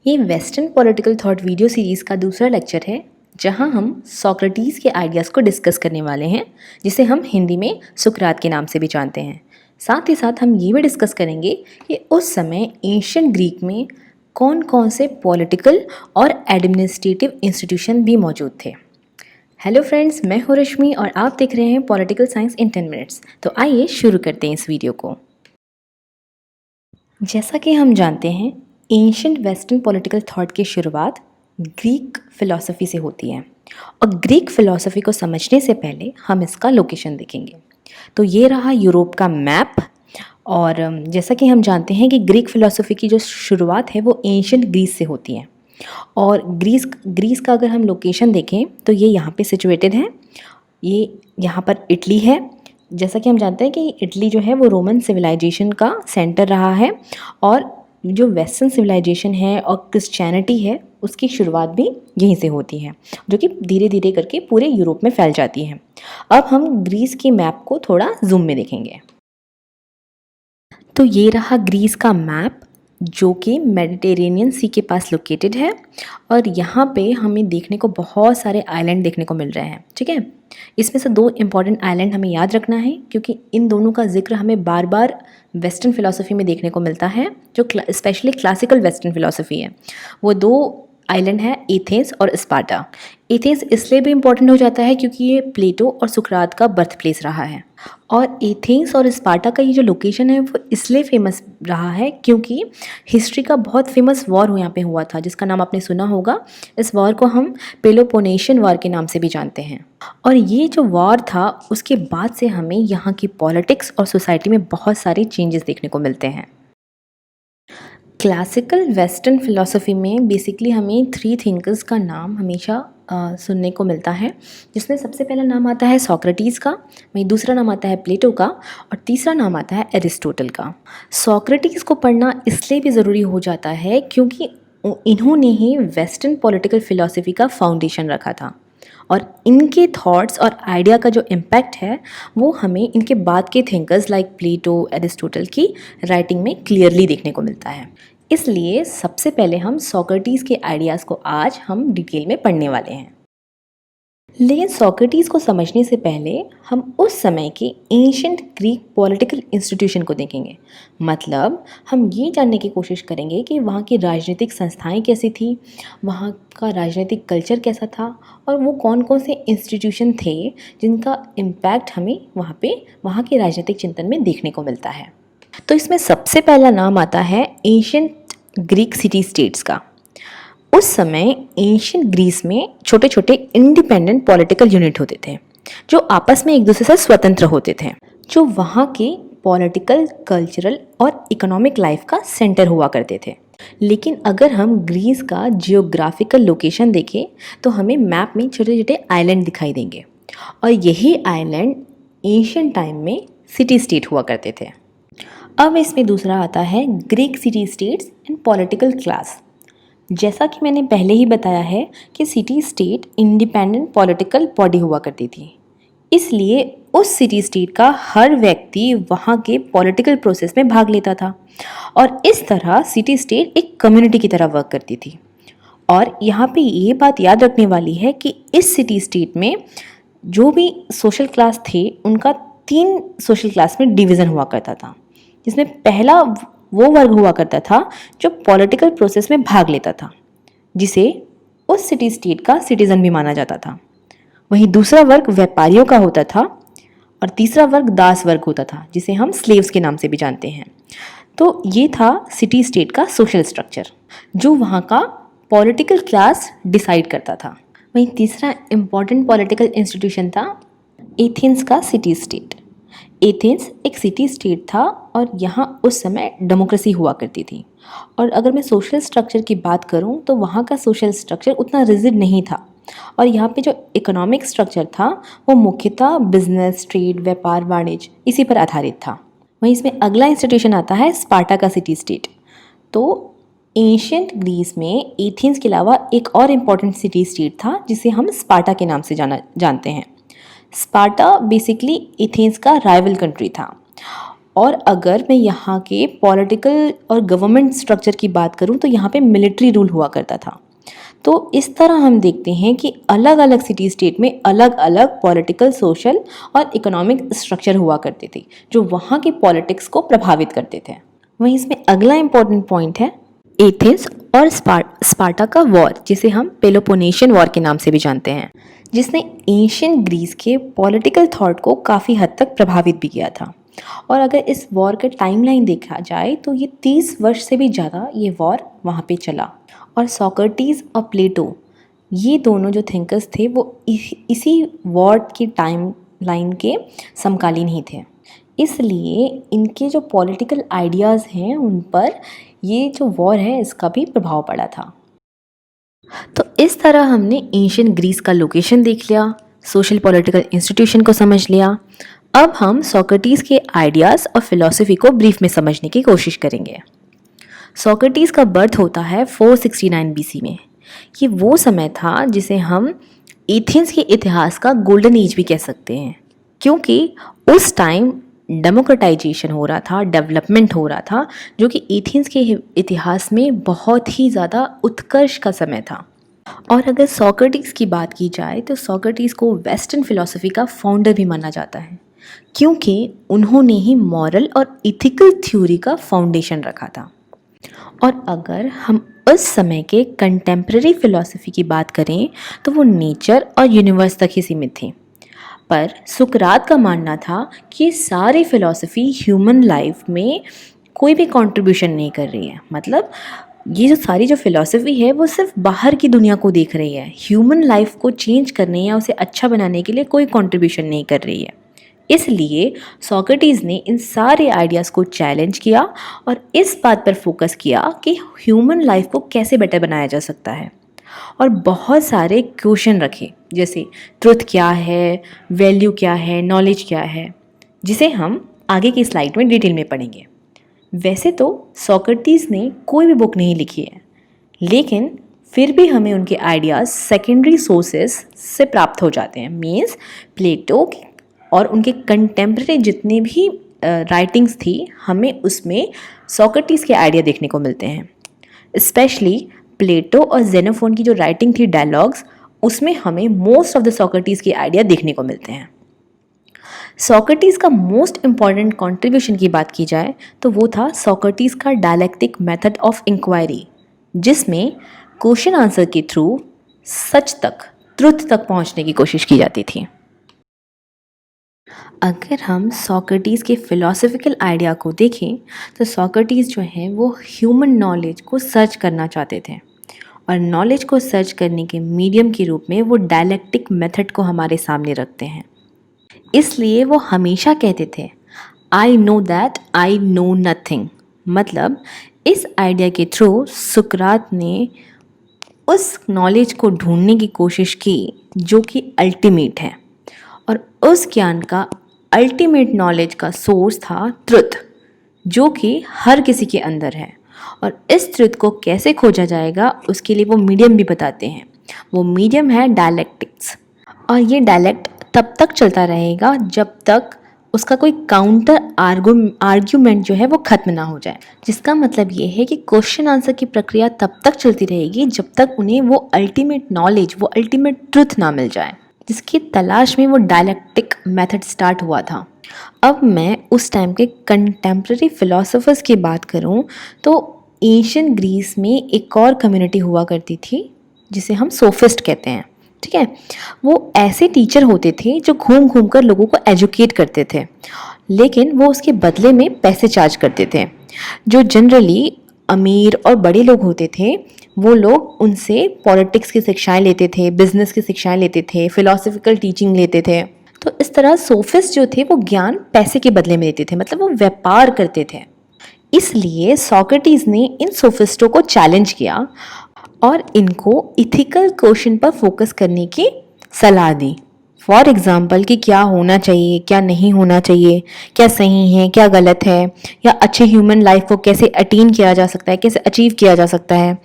ये western political thought video series का दूसरा लेक्चर है जहां हम सोक्रेटिस के आइडियाज़ को डिस्कस करने वाले हैं, जिसे हम हिंदी में सुकरात के नाम से भी जानते हैं। साथ ही साथ हम ये भी डिस्कस करेंगे कि उस समय एंशिएंट ग्रीक में कौन कौन से पॉलिटिकल और एडमिनिस्ट्रेटिव इंस्टीट्यूशन भी मौजूद थे। हेलो फ्रेंड्स, मैं हूँ रश्मि और आप देख रहे हैं पॉलिटिकल साइंस इन 10 मिनट्स। तो आइए शुरू करते हैं इस वीडियो को। जैसा कि हम जानते हैं, एंशिएंट वेस्टर्न पॉलिटिकल थॉट की शुरुआत ग्रीक फिलॉसफी से होती है और ग्रीक फिलॉसफी को समझने से पहले हम इसका लोकेशन देखेंगे। तो ये रहा यूरोप का मैप। और जैसा कि हम जानते हैं कि ग्रीक फिलॉसफी की जो शुरुआत है वो एंशिएंट ग्रीस से होती है। और ग्रीस का अगर हम लोकेशन देखें तो ये यहाँ पे सिचुएटेड है। ये यहाँ पर इटली है। जैसा कि हम जानते हैं कि इटली जो है वो रोमन सिविलाइजेशन का सेंटर रहा है और जो वेस्टर्न सिविलाइजेशन है और क्रिश्चियनिटी है उसकी शुरुआत भी यहीं से होती है, जो कि धीरे धीरे करके पूरे यूरोप में फैल जाती है। अब हम ग्रीस की मैप को थोड़ा जूम में देखेंगे। तो ये रहा ग्रीस का मैप जो कि मेडिटेरेनियन सी के पास लोकेटेड है और यहाँ पे हमें देखने को बहुत सारे आइलैंड देखने को मिल रहे हैं। ठीक है, इसमें से दो इम्पॉर्टेंट आइलैंड हमें याद रखना है क्योंकि इन दोनों का जिक्र हमें बार बार वेस्टर्न फिलॉसफी में देखने को मिलता है, जो स्पेशली क्लासिकल वेस्टर्न फिलॉसफी है। वो दो आइलैंड है एथेंस और स्पार्टा। एथेंस इसलिए भी इम्पॉर्टेंट हो जाता है क्योंकि ये प्लेटो और सुकरात का बर्थ प्लेस रहा है। और एथेंस और स्पार्टा का ये जो लोकेशन है वो इसलिए फेमस रहा है क्योंकि हिस्ट्री का बहुत फेमस वॉर यहाँ पे हुआ था, जिसका नाम आपने सुना होगा। इस वॉर को हम पेलोपोनेशियन वॉर के नाम से भी जानते हैं। और ये जो वॉर था उसके बाद से हमें यहाँ की पॉलिटिक्स और सोसाइटी में बहुत सारे चेंजेस देखने को मिलते हैं। क्लासिकल वेस्टर्न फिलॉसफी में बेसिकली हमें 3 थिंकर्स का नाम हमेशा सुनने को मिलता है, जिसमें सबसे पहला नाम आता है सोक्रेटिस का, वहीं दूसरा नाम आता है प्लेटो का और तीसरा नाम आता है एरिस्टोटल का। सोक्रेटिस को पढ़ना इसलिए भी ज़रूरी हो जाता है क्योंकि इन्होंने ही वेस्टर्न पॉलिटिकल फिलॉसफी का फाउंडेशन रखा था और इनके थॉट्स और आइडिया का जो इम्पैक्ट है वो हमें इनके बाद के थिंकर्स लाइक प्लेटो, एरिस्टोटल की राइटिंग में क्लियरली देखने को मिलता है। इसलिए सबसे पहले हम सोक्रेटिस के आइडियाज़ को आज हम डिटेल में पढ़ने वाले हैं। लेकिन सोक्रेटिस को समझने से पहले हम उस समय के एंशिएंट ग्रीक पॉलिटिकल इंस्टीट्यूशन को देखेंगे। मतलब हम ये जानने की कोशिश करेंगे कि वहाँ की राजनीतिक संस्थाएं कैसी थी, वहाँ का राजनीतिक कल्चर कैसा था और वो कौन कौन से इंस्टीट्यूशन थे जिनका इम्पैक्ट हमें वहाँ के राजनीतिक चिंतन में देखने को मिलता है। तो इसमें सबसे पहला नाम आता है एंशिएंट ग्रीक सिटी स्टेट्स का। उस समय एंशिएंट ग्रीस में छोटे छोटे इंडिपेंडेंट पॉलिटिकल यूनिट होते थे जो आपस में एक दूसरे से स्वतंत्र होते थे, जो वहाँ के पॉलिटिकल, कल्चरल और इकोनॉमिक लाइफ का सेंटर हुआ करते थे। लेकिन अगर हम ग्रीस का जियोग्राफिकल लोकेशन देखें तो हमें मैप में छोटे छोटे आइलैंड दिखाई देंगे और यही आइलैंड एंशिएंट टाइम में सिटी स्टेट हुआ करते थे। अब इसमें दूसरा आता है Greek city states and political class. जैसा कि मैंने पहले ही बताया है कि city state independent political body हुआ करती थी, इसलिए उस सिटी स्टेट का हर व्यक्ति वहाँ के पॉलिटिकल प्रोसेस में भाग लेता था और इस तरह सिटी स्टेट एक कम्युनिटी की तरह वर्क करती थी। और यहाँ पे ये बात याद रखने वाली है कि इस सिटी स्टेट में जो भी सोशल क्लास थे उनका 3 सोशल क्लास में डिवीज़न हुआ करता था, जिसमें पहला वो वर्ग हुआ करता था जो पॉलिटिकल प्रोसेस में भाग लेता था, जिसे उस सिटी स्टेट का सिटीजन भी माना जाता था। वहीं दूसरा वर्ग व्यापारियों का होता था और तीसरा वर्ग दास वर्ग होता था, जिसे हम स्लेव्स के नाम से भी जानते हैं। तो ये था सिटी स्टेट का सोशल स्ट्रक्चर जो वहाँ का पॉलिटिकल क्लास डिसाइड करता था। वहीं तीसरा इम्पॉर्टेंट पॉलिटिकल इंस्टीट्यूशन था एथेंस का सिटी स्टेट। एथेंस एक सिटी स्टेट था और यहाँ उस समय डेमोक्रेसी हुआ करती थी। और अगर मैं सोशल स्ट्रक्चर की बात करूँ तो वहाँ का सोशल स्ट्रक्चर उतना रिजिड नहीं था और यहाँ पे जो इकोनॉमिक स्ट्रक्चर था वो मुख्यतः बिजनेस, ट्रेड, व्यापार, वाणिज्य इसी पर आधारित था। वहीं इसमें अगला इंस्टीट्यूशन आता है स्पार्टा का सिटी स्टेट। तो एंशिएंट ग्रीस में एथेंस के अलावा एक और इम्पॉर्टेंट सिटी स्टेट था जिसे हम स्पार्टा के नाम से जानते हैं। स्पार्टा बेसिकली एथेंस का राइवल कंट्री था और अगर मैं यहाँ के पॉलिटिकल और गवर्नमेंट स्ट्रक्चर की बात करूँ तो यहाँ पे मिलिट्री रूल हुआ करता था। तो इस तरह हम देखते हैं कि अलग अलग सिटी स्टेट में अलग अलग पॉलिटिकल, सोशल और इकोनॉमिक स्ट्रक्चर हुआ करते थे जो वहाँ की पॉलिटिक्स को प्रभावित करते थे। वहीं इसमें अगला इम्पॉर्टेंट पॉइंट है एथेंस और स्पार्टा का वॉर, जिसे हम पेलोपोनेशियन वॉर के नाम से भी जानते हैं, जिसने एंशियंट ग्रीस के पॉलिटिकल थॉट को काफ़ी हद तक प्रभावित भी किया था। और अगर इस वॉर का टाइमलाइन देखा जाए तो ये 30 वर्ष से भी ज़्यादा ये वॉर वहाँ पे चला। और सोक्रेटिस और प्लेटो, ये दोनों जो थिंकर्स थे वो इसी वॉर की टाइम लाइन के समकालीन ही थे, इसलिए इनके जो पॉलिटिकल आइडियाज़ हैं उन पर ये जो वॉर है इसका भी प्रभाव पड़ा था। तो इस तरह हमने एंशियंट ग्रीस का लोकेशन देख लिया, सोशल पॉलिटिकल इंस्टीट्यूशन को समझ लिया। अब हम सोक्रेटिस के आइडियाज़ और फिलॉसफी को ब्रीफ में समझने की कोशिश करेंगे। सोक्रेटिस का बर्थ होता है 469 BC में। ये वो समय था जिसे हम एथेंस के इतिहास का गोल्डन एज भी कह सकते हैं, क्योंकि उस टाइम डेमोक्रेटाइजेशन हो रहा था, डेवलपमेंट हो रहा था, जो कि एथेंस के इतिहास में बहुत ही ज़्यादा उत्कर्ष का समय था। और अगर सोक्रेटिस की बात की जाए तो सोक्रेटिस को वेस्टर्न फिलॉसफी का फाउंडर भी माना जाता है, क्योंकि उन्होंने ही मॉरल और इथिकल थ्योरी का फाउंडेशन रखा था। और अगर हम उस समय के कंटेम्प्रेरी फिलॉसफी की बात करें तो वो नेचर और यूनिवर्स तक ही सीमित थी। पर सुकरात का मानना था कि सारी फिलॉसफी ह्यूमन लाइफ में कोई भी कंट्रीब्यूशन नहीं कर रही है, मतलब ये जो सारी जो फिलॉसफी है वो सिर्फ बाहर की दुनिया को देख रही है, ह्यूमन लाइफ को चेंज करने या उसे अच्छा बनाने के लिए कोई कंट्रीब्यूशन नहीं कर रही है। इसलिए सोक्रेटिस ने इन सारे आइडियाज़ को चैलेंज किया और इस बात पर फोकस किया कि ह्यूमन लाइफ को कैसे बेटर बनाया जा सकता है, और बहुत सारे क्वेश्चन रखे, जैसे ट्रुथ क्या है, वैल्यू क्या है, नॉलेज क्या है, जिसे हम आगे की स्लाइड में डिटेल में पढ़ेंगे। वैसे तो सोक्रेटिस ने कोई भी बुक नहीं लिखी है, लेकिन फिर भी हमें उनके आइडियाज़ सेकेंडरी सोर्सेस से प्राप्त हो जाते हैं, मीन्स प्लेटो और उनके कंटेम्प्रेरी जितने भी राइटिंग्स थी, हमें उसमें सोक्रेटिस के आइडिया देखने को मिलते हैं। स्पेशली प्लेटो और जेनोफोन की जो राइटिंग थी डायलॉग्स, उसमें हमें मोस्ट ऑफ द सोक्रेटिस के आइडिया देखने को मिलते हैं। सोक्रेटिस का मोस्ट इम्पॉर्टेंट कंट्रीब्यूशन की बात की जाए तो वो था सोक्रेटिस का डायलेक्टिक मेथड ऑफ इंक्वायरी, जिसमें क्वेश्चन आंसर के थ्रू सच तक, ट्रुथ तक पहुंचने की कोशिश की जाती थी। अगर हम सोक्रेटिस के फिलॉसफिकल आइडिया को देखें तो सोक्रेटिस जो है वो ह्यूमन नॉलेज को सर्च करना चाहते थे, और नॉलेज को सर्च करने के मीडियम के रूप में वो डायलेक्टिक मेथड को हमारे सामने रखते हैं। इसलिए वो हमेशा कहते थे I know that I know nothing, मतलब इस आइडिया के थ्रू सुकरात ने उस नॉलेज को ढूंढने की कोशिश की जो कि अल्टीमेट है, और उस ज्ञान का अल्टीमेट नॉलेज का सोर्स था ट्रुथ, जो कि हर किसी के अंदर है। और इस ट्रुथ को कैसे खोजा जाएगा उसके लिए वो मीडियम भी बताते हैं। वो मीडियम है डायलेक्टिक्स, और ये डायलेक्ट तब तक चलता रहेगा जब तक उसका कोई काउंटर आर्ग्यूमेंट जो है वो खत्म ना हो जाए, जिसका मतलब ये है कि क्वेश्चन आंसर की प्रक्रिया तब तक चलती रहेगी जब तक उन्हें वो अल्टीमेट नॉलेज, वो अल्टीमेट ट्रुथ ना मिल जाए, जिसकी तलाश में वो डायलेक्टिक मेथड स्टार्ट हुआ था। अब मैं उस टाइम के कंटेम्प्रेरी फिलोसोफर्स की बात करूं तो एंशियंट ग्रीस में एक और कम्युनिटी हुआ करती थी जिसे हम सोफिस्ट कहते हैं, ठीक है। वो ऐसे टीचर होते थे जो घूम घूम कर लोगों को एजुकेट करते थे, लेकिन वो उसके बदले में पैसे चार्ज करते थे। जो जनरली अमीर और बड़े लोग होते थे वो लोग उनसे पॉलिटिक्स की शिक्षाएं लेते थे, बिजनेस की शिक्षाएं लेते थे, फिलोसफिकल टीचिंग लेते थे। तो इस तरह सोफिस्ट जो थे वो ज्ञान पैसे के बदले में देते थे, मतलब वो व्यापार करते थे। इसलिए सोक्रेटिस ने इन सोफिस्टों को चैलेंज किया और इनको इथिकल क्वेश्चन पर फोकस करने की सलाह दी। फॉर एग्ज़ाम्पल कि क्या होना चाहिए, क्या नहीं होना चाहिए, क्या सही है, क्या गलत है, या अच्छे ह्यूमन लाइफ को कैसे अटेन किया जा सकता है, कैसे अचीव किया जा सकता है,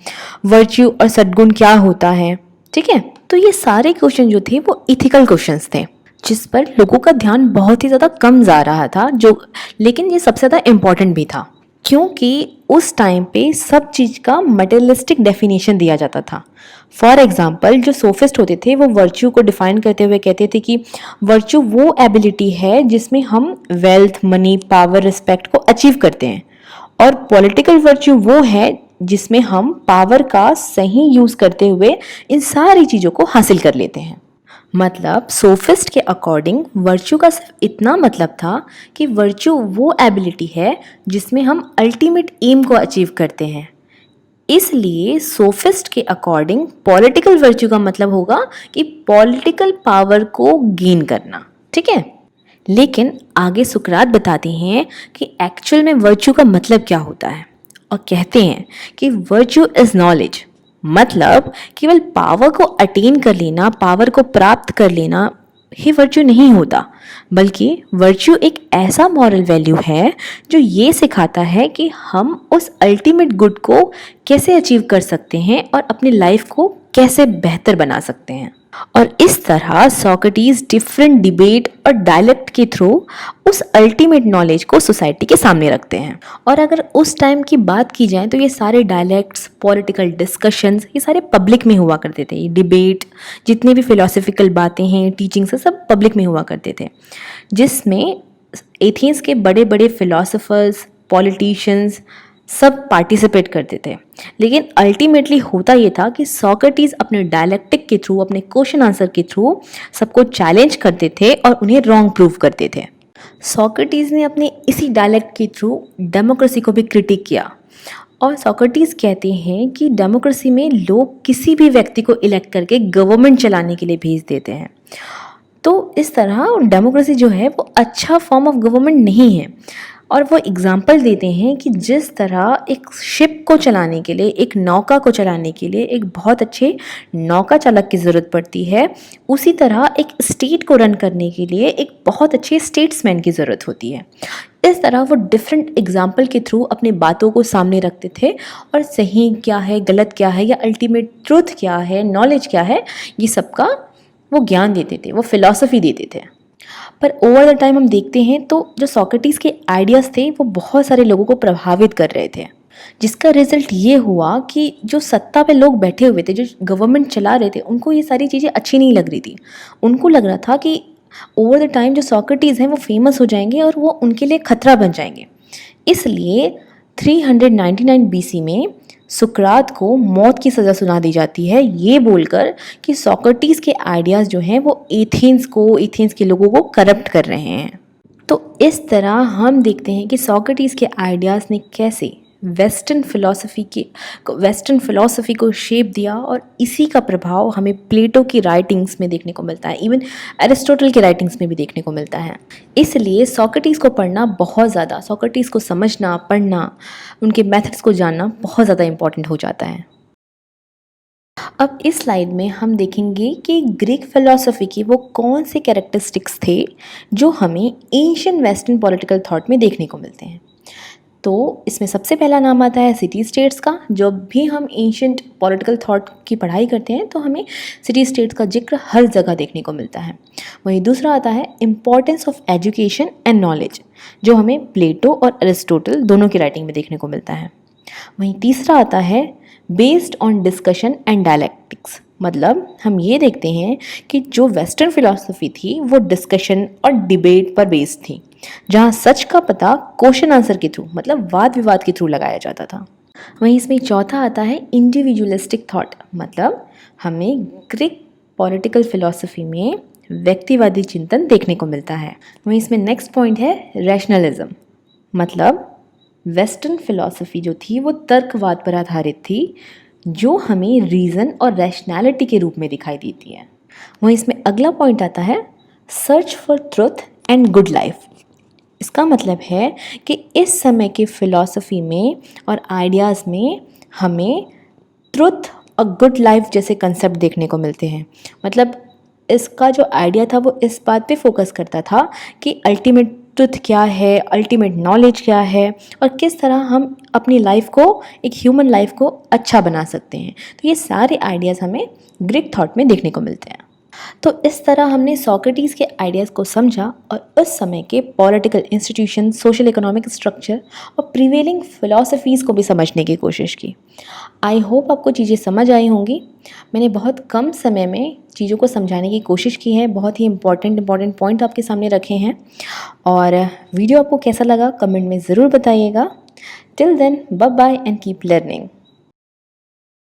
वर्च्यू और सद्गुण क्या होता है, ठीक है। तो ये सारे क्वेश्चन जो थे वो इथिकल क्वेश्चंस थे। जिस पर लोगों का ध्यान बहुत ही ज़्यादा कम जा रहा था, जो लेकिन ये सबसे ज़्यादा इम्पॉर्टेंट भी था, क्योंकि उस टाइम पे सब चीज़ का मटेरियलिस्टिक डेफिनेशन दिया जाता था। फॉर एग्जाम्पल, जो सोफिस्ट होते थे वो वर्च्यू को डिफाइन करते हुए कहते थे कि वर्च्यू वो एबिलिटी है जिसमें हम वेल्थ, मनी, पावर, रिस्पेक्ट को अचीव करते हैं, और पॉलिटिकल वर्च्यू वो है जिसमें हम पावर का सही यूज़ करते हुए इन सारी चीज़ों को हासिल कर लेते हैं। मतलब सोफिस्ट के अकॉर्डिंग वर्च्यू का सिर्फ इतना मतलब था कि वर्च्यू वो एबिलिटी है जिसमें हम अल्टीमेट एम को अचीव करते हैं। इसलिए सोफिस्ट के अकॉर्डिंग पॉलिटिकल वर्च्यू का मतलब होगा कि पॉलिटिकल पावर को गेन करना। ठीक है, लेकिन आगे सुकरात बताते हैं कि एक्चुअल में वर्च्यू का मतलब क्या होता है, और कहते हैं कि वर्च्यू इज नॉलेज। मतलब केवल पावर को अटेन कर लेना, पावर को प्राप्त कर लेना ही वर्च्यू नहीं होता, बल्कि वर्च्यू एक ऐसा मॉरल वैल्यू है जो ये सिखाता है कि हम उस अल्टीमेट गुड को कैसे अचीव कर सकते हैं और अपनी लाइफ को कैसे बेहतर बना सकते हैं। और इस तरह सोक्रेटिस डिफरेंट डिबेट और डायलेक्ट के थ्रू उस अल्टीमेट नॉलेज को सोसाइटी के सामने रखते हैं। और अगर उस टाइम की बात की जाए तो ये सारे डायलेक्ट्स, पॉलिटिकल डिस्कशंस, ये सारे पब्लिक में हुआ करते थे। ये डिबेट, जितने भी फिलोसफिकल बातें हैं, टीचिंग्स, सब पब्लिक में हुआ करते थे, जिसमें एथेंस के बड़े बड़े फिलोसफर्स, पॉलिटिशियंस सब पार्टिसिपेट करते थे। लेकिन अल्टीमेटली होता ये था कि सोक्रेटिस अपने डायलेक्टिक के थ्रू, अपने क्वेश्चन आंसर के थ्रू सबको चैलेंज करते थे और उन्हें रॉन्ग प्रूव करते थे। सोक्रेटिस ने अपने इसी डायलेक्ट के थ्रू डेमोक्रेसी को भी क्रिटिक किया, और सोक्रेटिस कहते हैं कि डेमोक्रेसी में लोग किसी भी व्यक्ति को इलेक्ट करके गवर्नमेंट चलाने के लिए भेज देते हैं। तो इस तरह डेमोक्रेसी जो है वो अच्छा फॉर्म ऑफ गवर्नमेंट नहीं है। और वो एग्जाम्पल देते हैं कि जिस तरह एक शिप को चलाने के लिए, एक नौका को चलाने के लिए एक बहुत अच्छे नौका चालक की ज़रूरत पड़ती है, उसी तरह एक स्टेट को रन करने के लिए एक बहुत अच्छे स्टेट्समैन की ज़रूरत होती है। इस तरह वो डिफरेंट एग्जाम्पल के थ्रू अपने बातों को सामने रखते थे, और सही क्या है, गलत क्या है, या अल्टीमेट ट्रूथ क्या है, नॉलेज क्या है, ये सबका वो ज्ञान देते थे, वो फिलॉसफी देते थे। पर ओवर द टाइम हम देखते हैं तो जो सोक्रेटिस के आइडियाज़ थे वो बहुत सारे लोगों को प्रभावित कर रहे थे, जिसका रिजल्ट ये हुआ कि जो सत्ता पे लोग बैठे हुए थे, जो गवर्नमेंट चला रहे थे, उनको ये सारी चीज़ें अच्छी नहीं लग रही थी। उनको लग रहा था कि ओवर द टाइम जो सोक्रेटिस हैं वो फेमस हो जाएंगे और वो उनके लिए खतरा बन जाएंगे। इसलिए 399 बीसी में सुकरात को मौत की सज़ा सुना दी जाती है, ये बोलकर कि सोक्रेटिस के आइडियाज़ जो हैं वो एथेंस के लोगों को करप्ट कर रहे हैं। तो इस तरह हम देखते हैं कि सोक्रेटिस के आइडियाज़ ने कैसे वेस्टर्न फिलॉसफी को शेप दिया, और इसी का प्रभाव हमें प्लेटो की राइटिंग्स में देखने को मिलता है, इवन एरिस्टोटल के राइटिंग्स में भी देखने को मिलता है। इसलिए सोक्रेटिस को पढ़ना बहुत ज़्यादा, सोक्रेटिस को समझना, पढ़ना, उनके मेथड्स को जानना बहुत ज़्यादा इम्पॉर्टेंट हो जाता है। अब इस स्लाइड में हम देखेंगे कि ग्रीक फिलॉसफी की वो कौन से कैरेक्टरिस्टिक्स थे जो हमें एंशिएंट वेस्टर्न पॉलिटिकल थॉट में देखने को मिलते हैं। तो इसमें सबसे पहला नाम आता है सिटी स्टेट्स का। जब भी हम एंशिएंट पॉलिटिकल थॉट की पढ़ाई करते हैं तो हमें सिटी स्टेट्स का जिक्र हर जगह देखने को मिलता है। वहीं दूसरा आता है importance of education and knowledge, जो हमें प्लेटो और एरिस्टोटल दोनों की राइटिंग में देखने को मिलता है। वहीं तीसरा आता है based on discussion and dialectics, मतलब हम ये देखते हैं कि जो वेस्टर्न फिलॉसफी थी वो डिस्कशन और डिबेट पर बेस्ड थी, जहाँ सच का पता क्वेश्चन आंसर के थ्रू, मतलब वाद विवाद के थ्रू लगाया जाता था। वहीं इसमें चौथा आता है इंडिविजुअलिस्टिक थॉट, मतलब हमें ग्रीक पॉलिटिकल फिलॉसफी में व्यक्तिवादी चिंतन देखने को मिलता है। वहीं इसमें नेक्स्ट पॉइंट है रैशनलिज्म, मतलब वेस्टर्न फिलॉसफी जो थी वो तर्कवाद पर आधारित थी, जो हमें रीज़न और रैशनैलिटी के रूप में दिखाई देती है। वहीं इसमें अगला पॉइंट आता है search for truth and good life. इसका मतलब है कि इस समय के फिलॉसफी में और आइडियाज़ में हमें ट्रुथ और गुड लाइफ जैसे कंसेप्ट देखने को मिलते हैं। मतलब इसका जो आइडिया था वो इस बात पे फोकस करता था कि अल्टीमेट ट्रुथ क्या है, अल्टीमेट नॉलेज क्या है, और किस तरह हम अपनी लाइफ को, एक ह्यूमन लाइफ को अच्छा बना सकते हैं। तो ये सारे आइडियाज़ हमें ग्रीक थॉट में देखने को मिलते हैं। तो इस तरह हमने सोक्रेटिस के आइडियाज़ को समझा और उस समय के political institution, social economic structure और प्रिवेलिंग फ़िलॉसफीज़ को भी समझने की कोशिश की। आई होप आपको चीज़ें समझ आई होंगी। मैंने बहुत कम समय में चीज़ों को समझाने की कोशिश की है, बहुत ही इंपॉर्टेंट पॉइंट आपके सामने रखे हैं। और वीडियो आपको कैसा लगा कमेंट में ज़रूर बताइएगा। Till then, bye bye and keep learning.